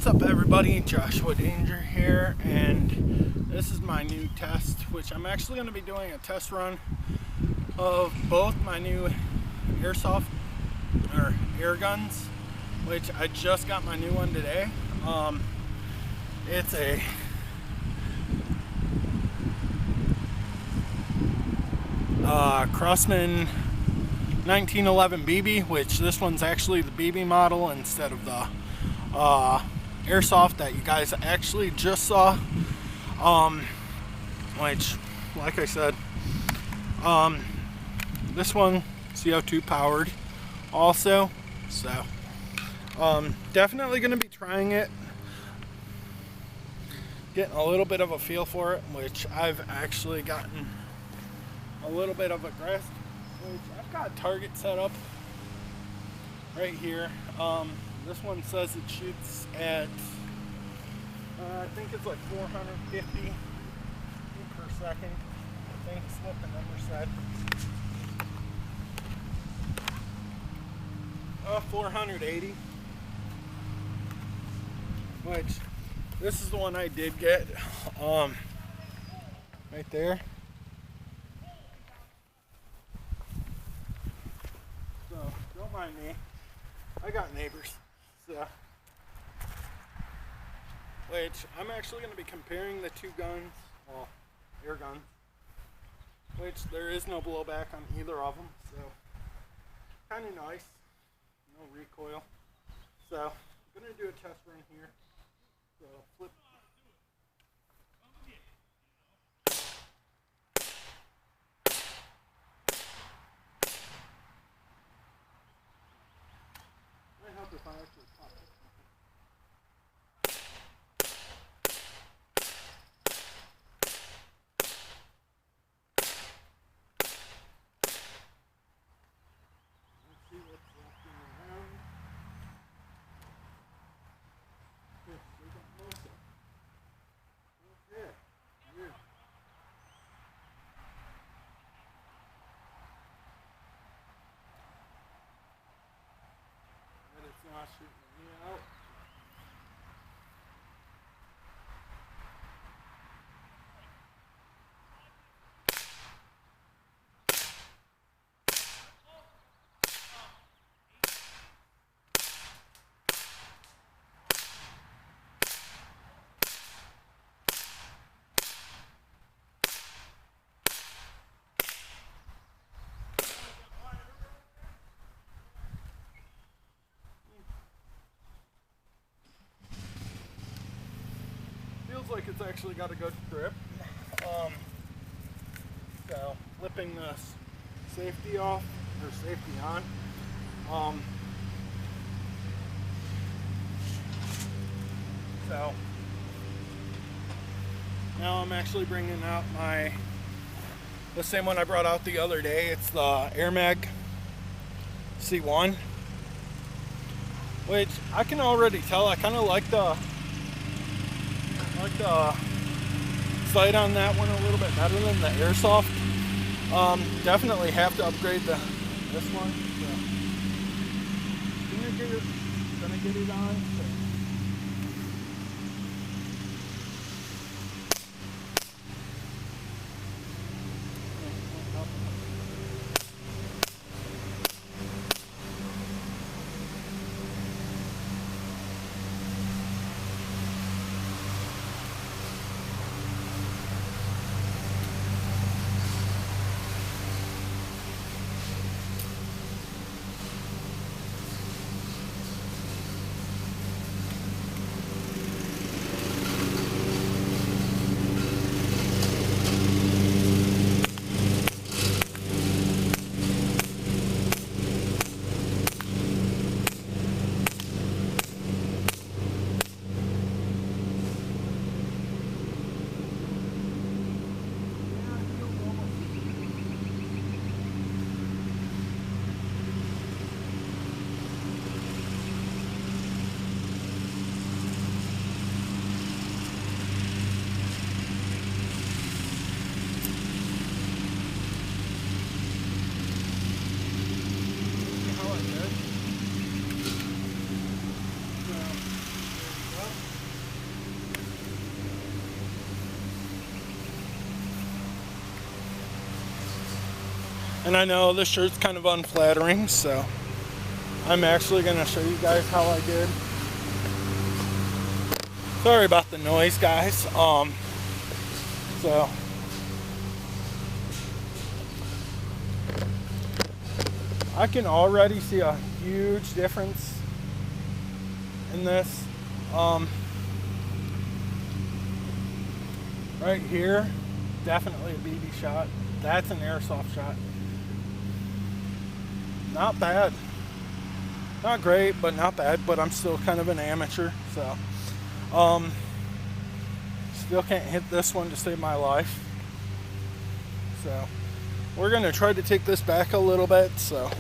What's up everybody, JoshDangeryt here, and this is my new test, which I'm actually going to be doing a test run of both my new airsoft or air guns, which I just got my new one today. It's a Crossman 1911 BB, which this one's actually the BB model instead of the airsoft that you guys actually just saw, which, like I said, this one CO2 powered also, so definitely going to be trying it, getting a little bit of a feel for it, which I've actually gotten a little bit of a grasp, which I've got a target set up right here. This one says it shoots at, I think it's like 450 per second. I think it's what the number said. 480. Which, this is the one I did get, right there. So, don't mind me. I got neighbors. So, which I'm actually going to be comparing the two guns, well, air guns, which there is no blowback on either of them, so kind of nice, no recoil. So I'm going to do a test run here. So flip. Might help if I actually pop it. Not shooting me out. Feels like it's actually got a good grip. So flipping this safety off, or safety on. So now I'm actually bringing out the same one I brought out the other day. It's the Air Mag C1, which I can already tell I kind of like the sight on that one a little bit better than the airsoft. Definitely have to upgrade this one. So. Gonna get it on. So. And I know this shirt's kind of unflattering, so I'm actually going to show you guys how I did. Sorry about the noise, guys. So I can already see a huge difference in this. Right here, definitely a BB shot. That's an airsoft shot. Not bad. Not great, but not bad. But I'm still kind of an amateur, so still can't hit this one to save my life. So we're gonna try to take this back a little bit. So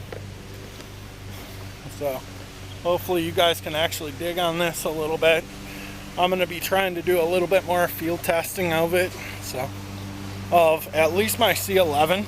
hopefully you guys can actually dig on this a little bit. I'm gonna be trying to do a little bit more field testing of it. So of at least my C11.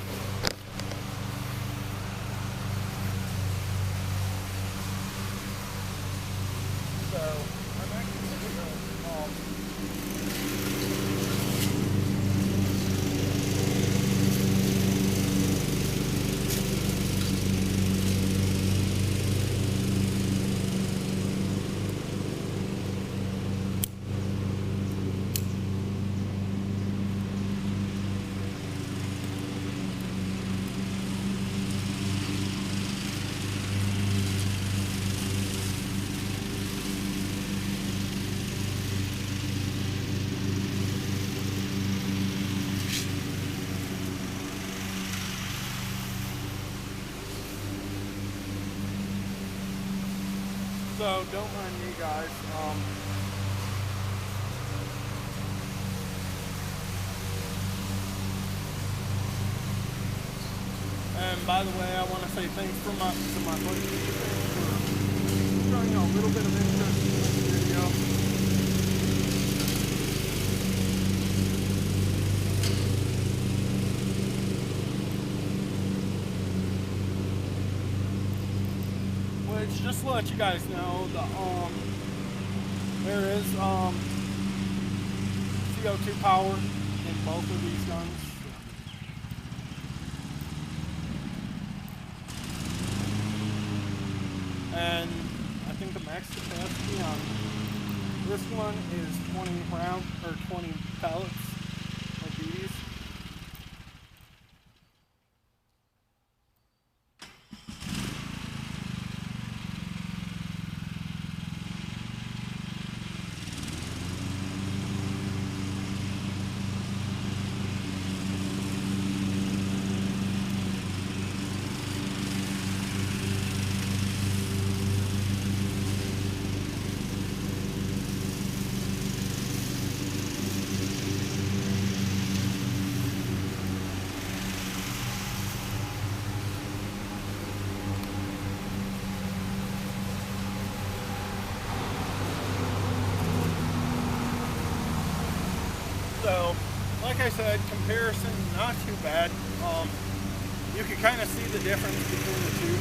So don't mind me, guys. And by the way, I want to say thanks to my buddy for showing a little bit of interest in this video. Which, just to let you guys know, there is CO2 power in both of these guns. And I think the max capacity on this one is 20 rounds or 20 pellets of BBs. So, like I said, comparison, not too bad. You can kind of see the difference between the two.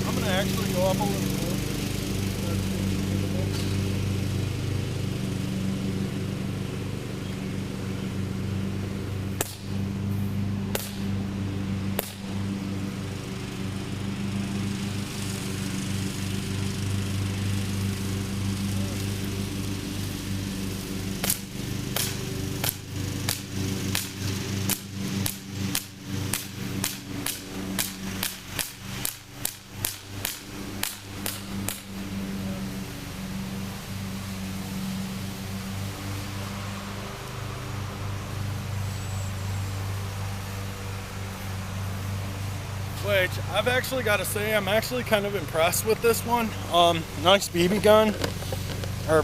I'm going to actually go up a little bit. Which I've actually got to say, I'm actually kind of impressed with this one. Nice BB gun. Or,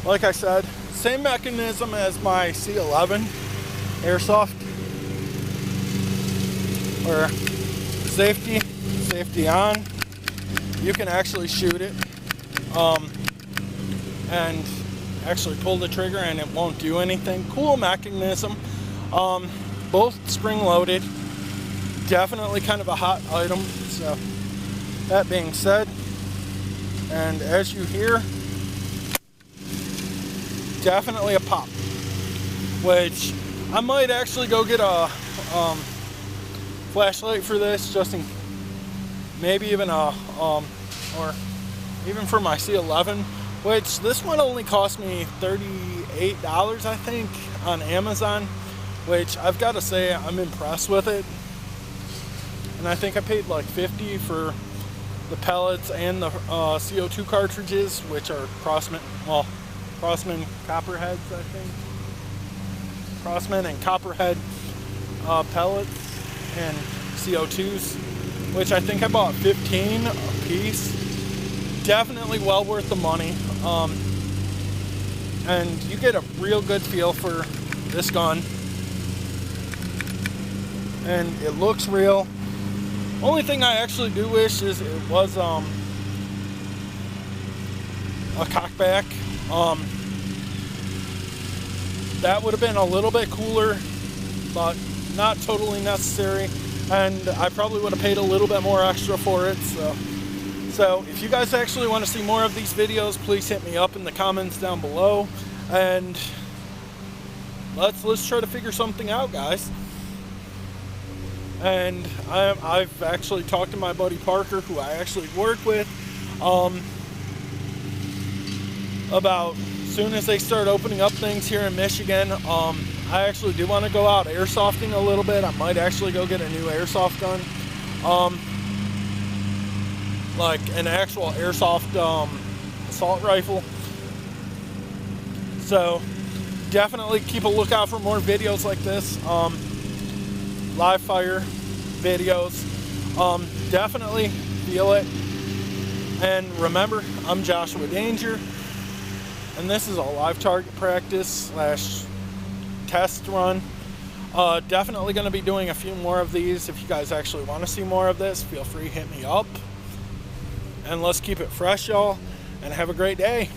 like I said, same mechanism as my C11 airsoft. Or safety on. You can actually shoot it and actually pull the trigger and it won't do anything. Cool mechanism. Both spring loaded. Definitely kind of a hot item. So that being said, and as you hear, definitely a pop, which I might actually go get a flashlight for this, just in maybe even a or even for my C11, which this one only cost me $38, I think, on Amazon, which I've got to say I'm impressed with it. And I think I paid like $50 for the pellets and the CO2 cartridges, which are Crossman Copperheads, I think. Crossman and Copperhead pellets and CO2s, which I think I bought 15 a piece. Definitely well worth the money. And you get a real good feel for this gun. And it looks real. Only thing I actually do wish is it was a cockback. That would have been a little bit cooler, but not totally necessary. And I probably would have paid a little bit more extra for it. So if you guys actually want to see more of these videos, please hit me up in the comments down below. And let's try to figure something out, guys. And I've actually talked to my buddy Parker, who I actually work with, about as soon as they start opening up things here in Michigan. I actually do want to go out airsofting a little bit. I might actually go get a new airsoft gun, like an actual airsoft assault rifle. So definitely keep a lookout for more videos like this. Live fire videos. Definitely feel it. And remember, I'm Joshua Danger, and this is a live target practice / test run. Definitely going to be doing a few more of these. If you guys actually want to see more of this, feel free to hit me up. And let's keep it fresh, y'all, and have a great day.